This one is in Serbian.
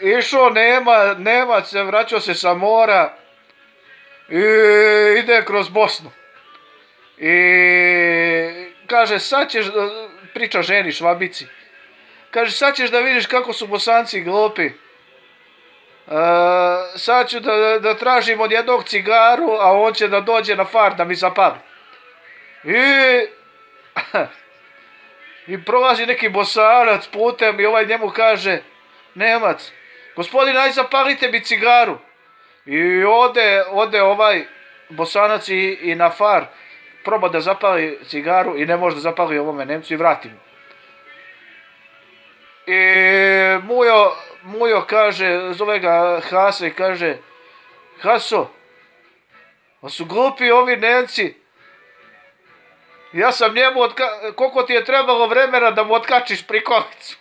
Išao Nemac, vraćao se sa mora i ide kroz Bosnu. I kaže, sad ćeš, priča ženi Švabici, kaže, sad ćeš da vidiš kako su Bosanci glupi. Sad ću da tražim od jednog cigaru, a on će da dođe na far da mi zapali. I prolazi neki Bosanac putem i ovaj njemu kaže, Nemac, gospodin, aj zapalite mi cigaru. I ode ovaj Bosanac i na far, proba da zapali cigaru i ne može da zapali ovome Nemcu i vrati mu. I Mujo kaže, zove ga Hasa i kaže, Haso, a su glupi ovi Nemci. Ja sam njemu, koliko ti je trebalo vremena da mu otkačiš prikolicu.